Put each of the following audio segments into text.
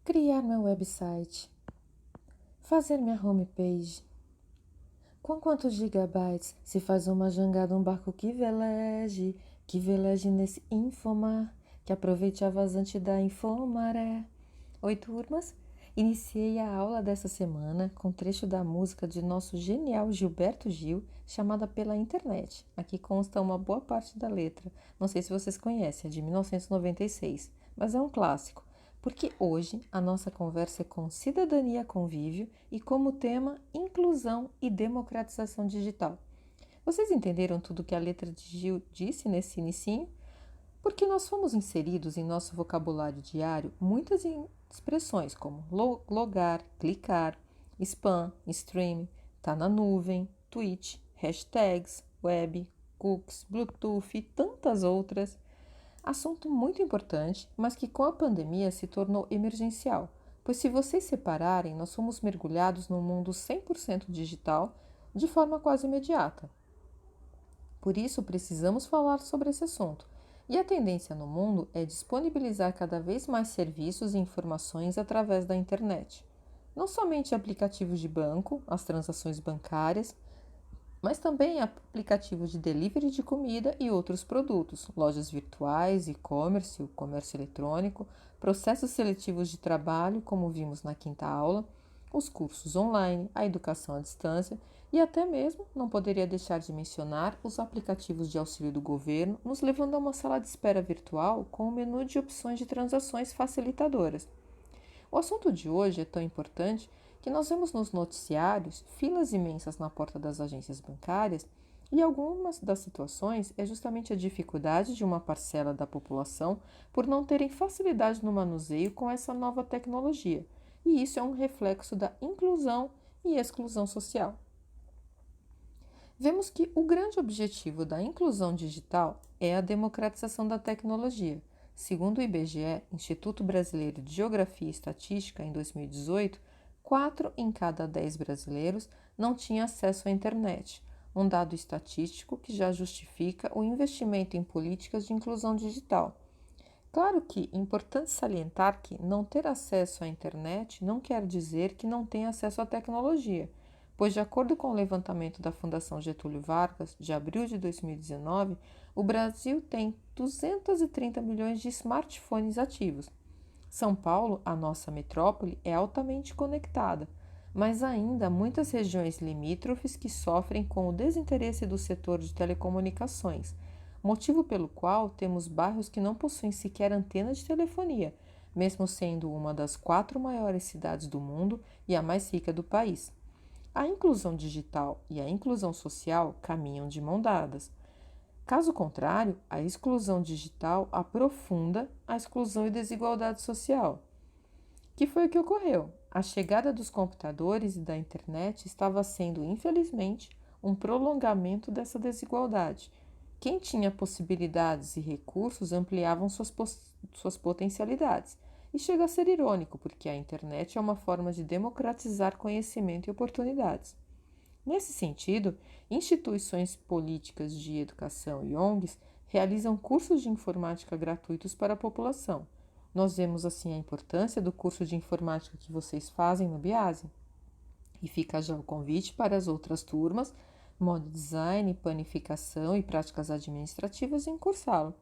Criar meu website. Fazer minha homepage. Com quantos gigabytes se faz uma jangada, um barco que veleje nesse infomar, que aproveite a vazante da infomaré. Oi, turmas! Iniciei a aula dessa semana com trecho da música de nosso genial Gilberto Gil, chamada Pela Internet. Aqui consta uma boa parte da letra. Não sei se vocês conhecem, é de 1996, mas é um clássico. Porque hoje a nossa conversa é com cidadania, convívio e como tema inclusão e democratização digital. Vocês entenderam tudo que a letra de Gil disse nesse inicinho? Porque nós fomos inseridos em nosso vocabulário diário muitas expressões como logar, clicar, spam, stream, tá na nuvem, tweet, hashtags, web, cookies, Bluetooth e tantas outras. Assunto muito importante, mas que com a pandemia se tornou emergencial, pois se vocês separarem, nós fomos mergulhados num mundo 100% digital de forma quase imediata. Por isso, precisamos falar sobre esse assunto. E a tendência no mundo é disponibilizar cada vez mais serviços e informações através da internet. Não somente aplicativos de banco, as transações bancárias, mas também aplicativos de delivery de comida e outros produtos, lojas virtuais, e-commerce, comércio eletrônico, processos seletivos de trabalho, como vimos na quinta aula, os cursos online, a educação à distância e até mesmo, não poderia deixar de mencionar, os aplicativos de auxílio do governo, nos levando a uma sala de espera virtual com um menu de opções de transações facilitadoras. O assunto de hoje é tão importante que nós vemos nos noticiários filas imensas na porta das agências bancárias e algumas das situações é justamente a dificuldade de uma parcela da população por não terem facilidade no manuseio com essa nova tecnologia. E isso é um reflexo da inclusão e exclusão social. Vemos que o grande objetivo da inclusão digital é a democratização da tecnologia. Segundo o IBGE, Instituto Brasileiro de Geografia e Estatística, em 2018, 4 em cada 10 brasileiros não tinham acesso à internet, um dado estatístico que já justifica o investimento em políticas de inclusão digital. Claro que é importante salientar que não ter acesso à internet não quer dizer que não tem acesso à tecnologia, pois, de acordo com o levantamento da Fundação Getúlio Vargas, de abril de 2019, o Brasil tem 230 milhões de smartphones ativos. São Paulo, a nossa metrópole, é altamente conectada, mas ainda há muitas regiões limítrofes que sofrem com o desinteresse do setor de telecomunicações, motivo pelo qual temos bairros que não possuem sequer antena de telefonia, mesmo sendo uma das 4 maiores cidades do mundo e a mais rica do país. A inclusão digital e a inclusão social caminham de mão dadas. Caso contrário, a exclusão digital aprofunda a exclusão e desigualdade social. Que foi o que ocorreu? A chegada dos computadores e da internet estava sendo, infelizmente, um prolongamento dessa desigualdade. Quem tinha possibilidades e recursos ampliavam suas potencialidades. E chega a ser irônico, porque a internet é uma forma de democratizar conhecimento e oportunidades. Nesse sentido, instituições políticas de educação e ONGs realizam cursos de informática gratuitos para a população. Nós vemos assim a importância do curso de informática que vocês fazem no BIASE. E fica já o convite para as outras turmas, modo design, planificação e práticas administrativas em cursá-lo.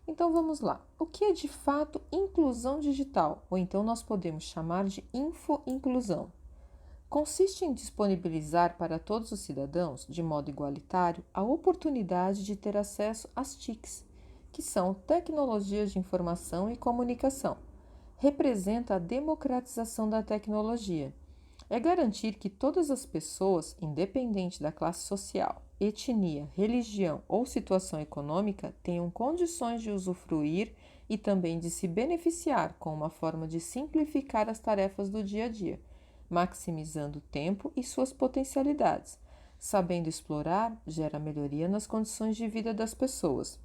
Então vamos lá. O que é de fato inclusão digital? Ou então nós podemos chamar de infoinclusão. Consiste em disponibilizar para todos os cidadãos, de modo igualitário, a oportunidade de ter acesso às TICs, que são tecnologias de informação e comunicação. Representa a democratização da tecnologia. É garantir que todas as pessoas, independente da classe social, etnia, religião ou situação econômica, tenham condições de usufruir e também de se beneficiar com uma forma de simplificar as tarefas do dia a dia, maximizando o tempo e suas potencialidades. Sabendo explorar, gera melhoria nas condições de vida das pessoas.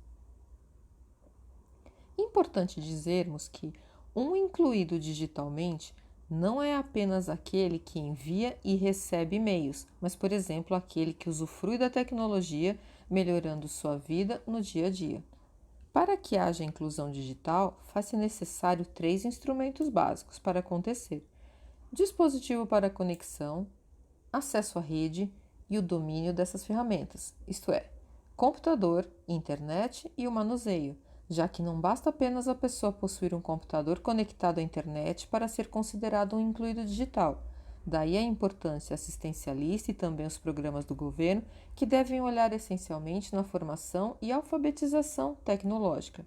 Importante dizermos que um incluído digitalmente não é apenas aquele que envia e recebe e-mails, mas, por exemplo, aquele que usufrui da tecnologia, melhorando sua vida no dia a dia. Para que haja inclusão digital, faz-se necessário três instrumentos básicos para acontecer: dispositivo para conexão, acesso à rede e o domínio dessas ferramentas, isto é, computador, internet e o manuseio, já que não basta apenas a pessoa possuir um computador conectado à internet para ser considerado um incluído digital. Daí a importância assistencialista e também os programas do governo, que devem olhar essencialmente na formação e alfabetização tecnológica.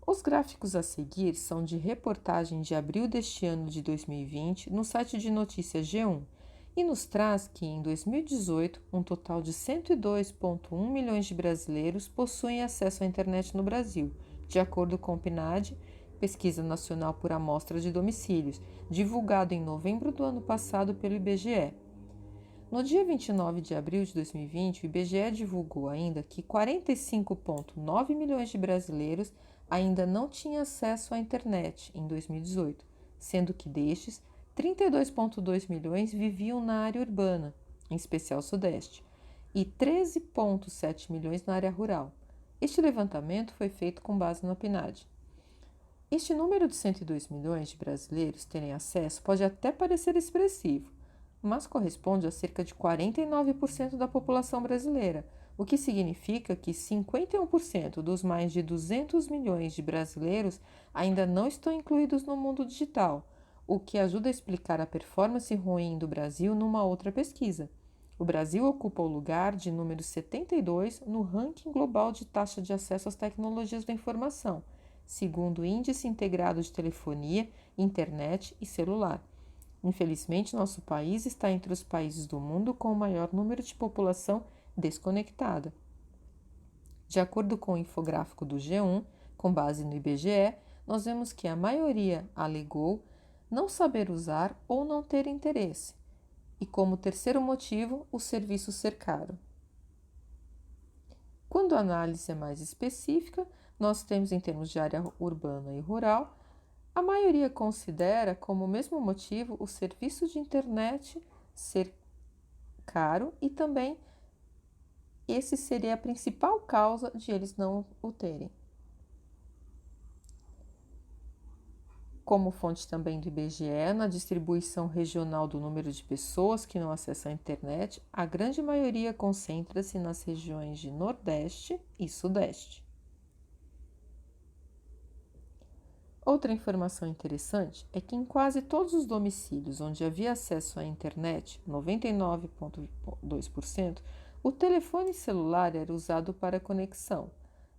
Os gráficos a seguir são de reportagem de abril deste ano de 2020 no site de notícias G1 e nos traz que, em 2018, um total de 102,1 milhões de brasileiros possuem acesso à internet no Brasil, de acordo com o PNAD, Pesquisa Nacional por Amostra de Domicílios, divulgado em novembro do ano passado pelo IBGE. No dia 29 de abril de 2020, o IBGE divulgou ainda que 45,9 milhões de brasileiros ainda não tinham acesso à internet em 2018, sendo que destes, 32,2 milhões viviam na área urbana, em especial Sudeste, e 13,7 milhões na área rural. Este levantamento foi feito com base no PNAD. Este número de 102 milhões de brasileiros terem acesso pode até parecer expressivo, mas corresponde a cerca de 49% da população brasileira, o que significa que 51% dos mais de 200 milhões de brasileiros ainda não estão incluídos no mundo digital, o que ajuda a explicar a performance ruim do Brasil numa outra pesquisa. O Brasil ocupa o lugar de número 72 no ranking global de taxa de acesso às tecnologias da informação, segundo o Índice Integrado de Telefonia, Internet e Celular. Infelizmente, nosso país está entre os países do mundo com o maior número de população desconectada. De acordo com o infográfico do G1, com base no IBGE, nós vemos que a maioria alegou não saber usar ou não ter interesse, e como terceiro motivo, o serviço ser caro. Quando a análise é mais específica, nós temos em termos de área urbana e rural, a maioria considera como mesmo motivo o serviço de internet ser caro e também esse seria a principal causa de eles não o terem. Como fonte também do IBGE, na distribuição regional do número de pessoas que não acessam a internet, a grande maioria concentra-se nas regiões de Nordeste e Sudeste. Outra informação interessante é que em quase todos os domicílios onde havia acesso à internet, 99,2%, o telefone celular era usado para conexão.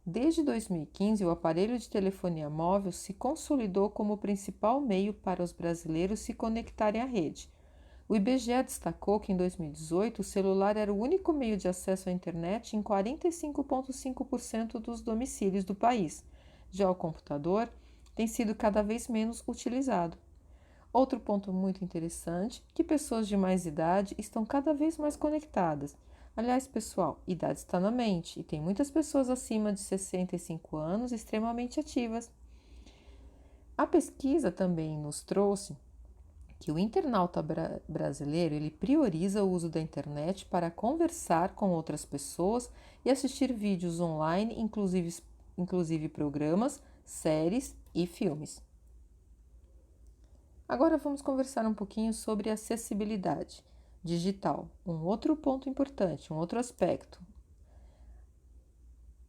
Desde 2015, o aparelho de telefonia móvel se consolidou como o principal meio para os brasileiros se conectarem à rede. O IBGE destacou que em 2018 o celular era o único meio de acesso à internet em 45,5% dos domicílios do país. Já o computador tem sido cada vez menos utilizado. Outro ponto muito interessante é que pessoas de mais idade estão cada vez mais conectadas. Aliás, pessoal, idade está na mente e tem muitas pessoas acima de 65 anos extremamente ativas. A pesquisa também nos trouxe que o internauta brasileiro ele prioriza o uso da internet para conversar com outras pessoas e assistir vídeos online, inclusive programas, séries e filmes. Agora vamos conversar um pouquinho sobre acessibilidade digital, um outro ponto importante, um outro aspecto.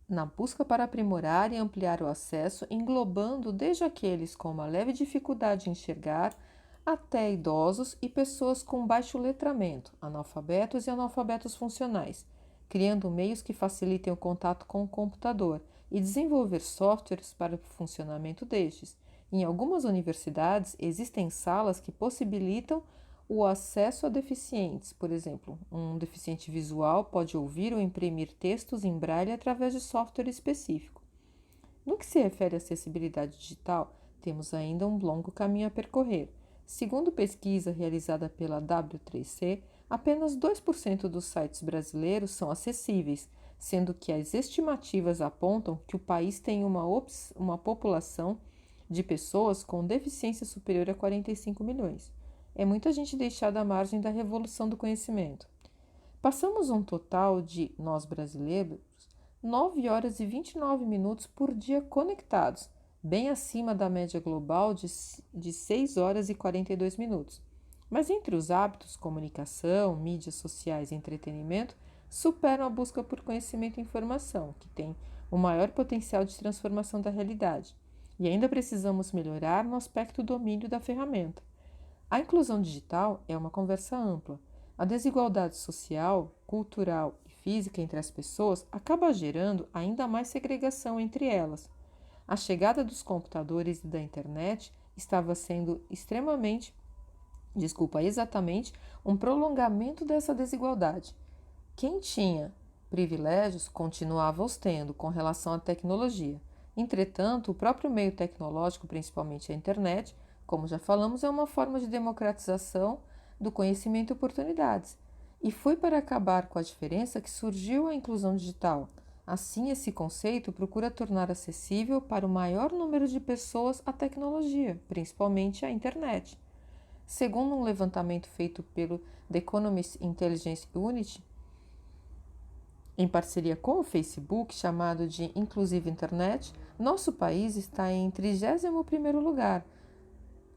Na busca para aprimorar e ampliar o acesso, englobando desde aqueles com uma leve dificuldade em enxergar, até idosos e pessoas com baixo letramento, analfabetos e analfabetos funcionais, criando meios que facilitem o contato com o computador e desenvolver softwares para o funcionamento destes. Em algumas universidades, existem salas que possibilitam o acesso a deficientes. Por exemplo, um deficiente visual pode ouvir ou imprimir textos em braille através de software específico. No que se refere à acessibilidade digital, temos ainda um longo caminho a percorrer. Segundo pesquisa realizada pela W3C, apenas 2% dos sites brasileiros são acessíveis, sendo que as estimativas apontam que o país tem uma população de pessoas com deficiência superior a 45 milhões. É muita gente deixada à margem da revolução do conhecimento. Passamos um total de, nós brasileiros, 9 horas e 29 minutos por dia conectados, bem acima da média global de 6 horas e 42 minutos. Mas entre os hábitos, comunicação, mídias sociais e entretenimento superam a busca por conhecimento e informação, que tem o maior potencial de transformação da realidade. E ainda precisamos melhorar no aspecto domínio da ferramenta. A inclusão digital é uma conversa ampla. A desigualdade social, cultural e física entre as pessoas acaba gerando ainda mais segregação entre elas. A chegada dos computadores e da internet estava sendo exatamente um prolongamento dessa desigualdade. Quem tinha privilégios continuava os tendo com relação à tecnologia. Entretanto, o próprio meio tecnológico, principalmente a internet, como já falamos, é uma forma de democratização do conhecimento e oportunidades. E foi para acabar com a diferença que surgiu a inclusão digital. Assim, esse conceito procura tornar acessível para o maior número de pessoas a tecnologia, principalmente a internet. Segundo um levantamento feito pelo The Economist Intelligence Unit, em parceria com o Facebook, chamado de Inclusive Internet, nosso país está em 31º lugar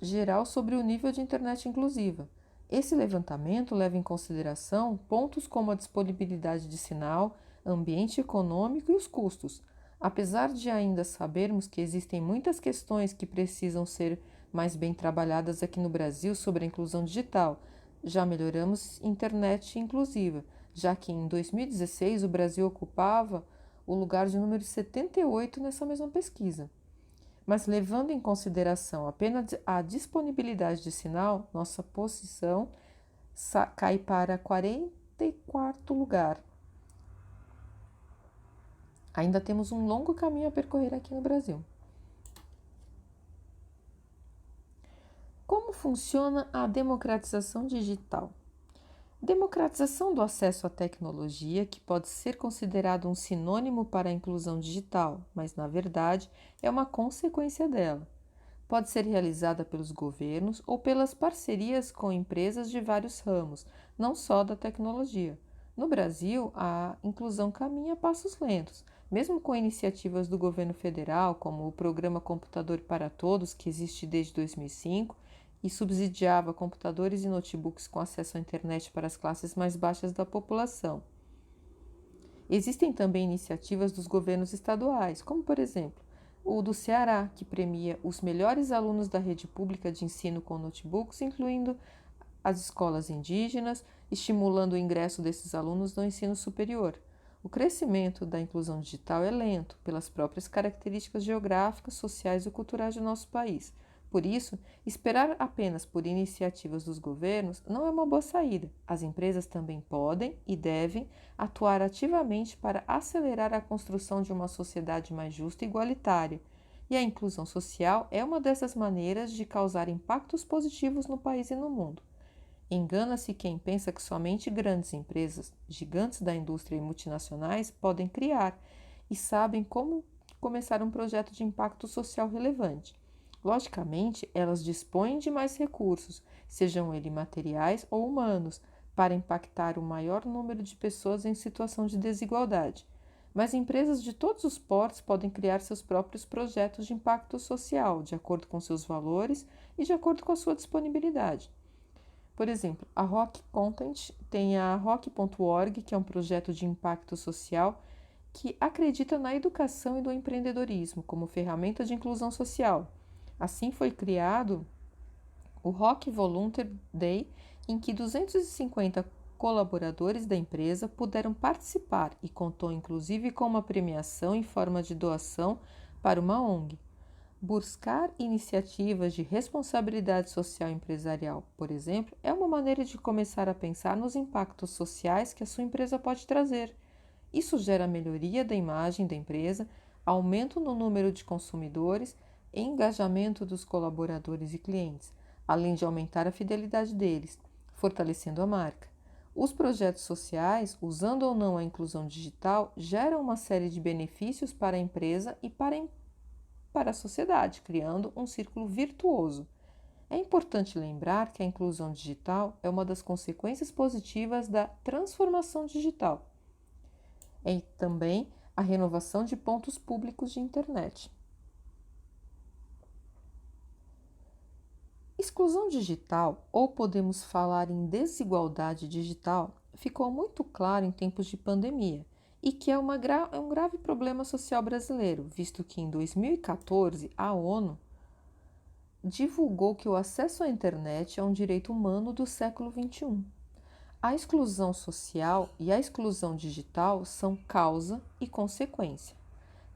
geral sobre o nível de internet inclusiva. Esse levantamento leva em consideração pontos como a disponibilidade de sinal, ambiente econômico e os custos. Apesar de ainda sabermos que existem muitas questões que precisam ser mais bem trabalhadas aqui no Brasil sobre a inclusão digital, já melhoramos internet inclusiva, já que em 2016 o Brasil ocupava o lugar de número 78 nessa mesma pesquisa. Mas levando em consideração apenas a disponibilidade de sinal, nossa posição cai para 44º lugar. Ainda temos um longo caminho a percorrer aqui no Brasil. Como funciona a democratização digital? Democratização do acesso à tecnologia, que pode ser considerado um sinônimo para a inclusão digital, mas na verdade é uma consequência dela. Pode ser realizada pelos governos ou pelas parcerias com empresas de vários ramos, não só da tecnologia. No Brasil, a inclusão caminha a passos lentos, mesmo com iniciativas do governo federal, como o Programa Computador para Todos, que existe desde 2005, e subsidiava computadores e notebooks com acesso à internet para as classes mais baixas da população. Existem também iniciativas dos governos estaduais, como por exemplo, o do Ceará, que premia os melhores alunos da rede pública de ensino com notebooks, incluindo as escolas indígenas, estimulando o ingresso desses alunos no ensino superior. O crescimento da inclusão digital é lento, pelas próprias características geográficas, sociais e culturais do nosso país. Por isso, esperar apenas por iniciativas dos governos não é uma boa saída. As empresas também podem e devem atuar ativamente para acelerar a construção de uma sociedade mais justa e igualitária. E a inclusão social é uma dessas maneiras de causar impactos positivos no país e no mundo. Engana-se quem pensa que somente grandes empresas, gigantes da indústria e multinacionais podem criar e sabem como começar um projeto de impacto social relevante. Logicamente, elas dispõem de mais recursos, sejam eles materiais ou humanos, para impactar o maior número de pessoas em situação de desigualdade. Mas empresas de todos os portos podem criar seus próprios projetos de impacto social, de acordo com seus valores e de acordo com a sua disponibilidade. Por exemplo, a Rock Content tem a Rock.org, que é um projeto de impacto social que acredita na educação e no empreendedorismo como ferramenta de inclusão social. Assim foi criado o Rock Volunteer Day, em que 250 colaboradores da empresa puderam participar e contou inclusive com uma premiação em forma de doação para uma ONG. Buscar iniciativas de responsabilidade social empresarial, por exemplo, é uma maneira de começar a pensar nos impactos sociais que a sua empresa pode trazer. Isso gera melhoria da imagem da empresa, aumento no número de consumidores, engajamento dos colaboradores e clientes, além de aumentar a fidelidade deles, fortalecendo a marca. Os projetos sociais, usando ou não a inclusão digital, geram uma série de benefícios para a empresa e para a sociedade, criando um círculo virtuoso. É importante lembrar que a inclusão digital é uma das consequências positivas da transformação digital. E também a renovação de pontos públicos de internet. Exclusão digital, ou podemos falar em desigualdade digital, ficou muito claro em tempos de pandemia e que é um grave problema social brasileiro, visto que em 2014 a ONU divulgou que o acesso à internet é um direito humano do século XXI. A exclusão social e a exclusão digital são causa e consequência.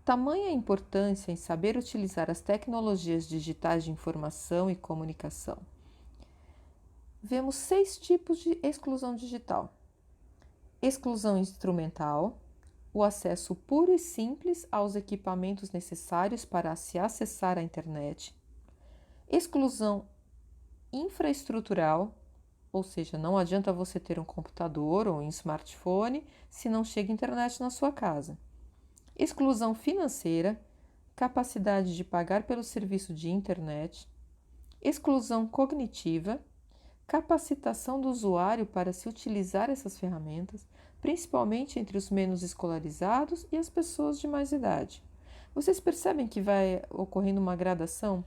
Tamanha a importância em saber utilizar as tecnologias digitais de informação e comunicação. Vemos 6 tipos de exclusão digital: exclusão instrumental, o acesso puro e simples aos equipamentos necessários para se acessar a internet; exclusão infraestrutural, ou seja, não adianta você ter um computador ou um smartphone se não chega internet na sua casa; exclusão financeira, capacidade de pagar pelo serviço de internet; exclusão cognitiva, capacitação do usuário para se utilizar essas ferramentas, principalmente entre os menos escolarizados e as pessoas de mais idade. Vocês percebem que vai ocorrendo uma gradação?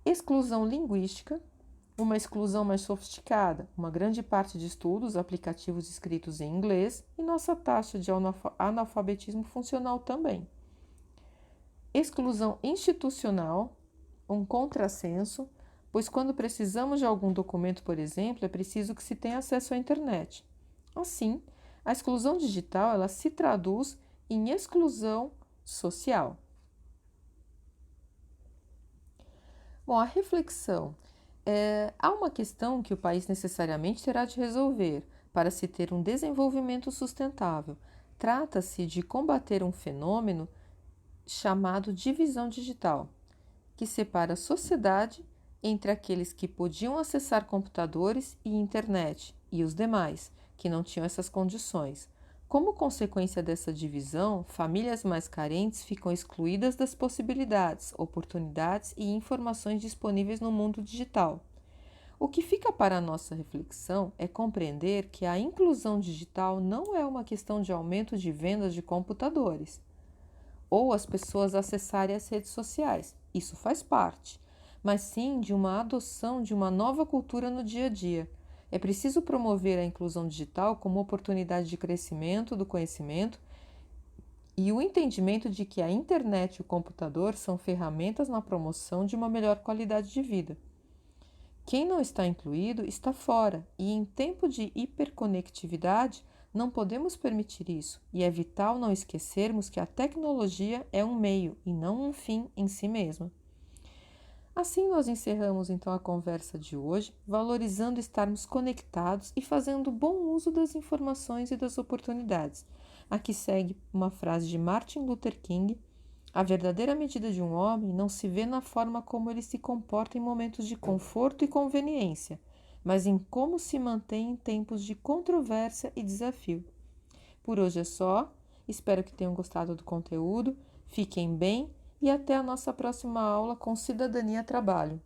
Exclusão linguística, uma exclusão mais sofisticada, uma grande parte de estudos, aplicativos escritos em inglês e nossa taxa de analfabetismo funcional também. Exclusão institucional, um contrassenso, pois quando precisamos de algum documento, por exemplo, é preciso que se tenha acesso à internet. Assim, a exclusão digital ela se traduz em exclusão social. Bom, a reflexão. Há uma questão que o país necessariamente terá de resolver para se ter um desenvolvimento sustentável. Trata-se de combater um fenômeno chamado divisão digital, que separa a sociedade entre aqueles que podiam acessar computadores e internet e os demais, que não tinham essas condições. Como consequência dessa divisão, famílias mais carentes ficam excluídas das possibilidades, oportunidades e informações disponíveis no mundo digital. O que fica para a nossa reflexão é compreender que a inclusão digital não é uma questão de aumento de vendas de computadores ou as pessoas acessarem as redes sociais. Isso faz parte, mas sim de uma adoção de uma nova cultura no dia a dia. É preciso promover a inclusão digital como oportunidade de crescimento do conhecimento e o entendimento de que a internet e o computador são ferramentas na promoção de uma melhor qualidade de vida. Quem não está incluído está fora, e em tempo de hiperconectividade não podemos permitir isso, e é vital não esquecermos que a tecnologia é um meio e não um fim em si mesma. Assim nós encerramos então a conversa de hoje, valorizando estarmos conectados e fazendo bom uso das informações e das oportunidades. Aqui segue uma frase de Martin Luther King: a verdadeira medida de um homem não se vê na forma como ele se comporta em momentos de conforto e conveniência, mas em como se mantém em tempos de controvérsia e desafio. Por hoje é só, espero que tenham gostado do conteúdo, fiquem bem e até a nossa próxima aula com Cidadania Trabalho.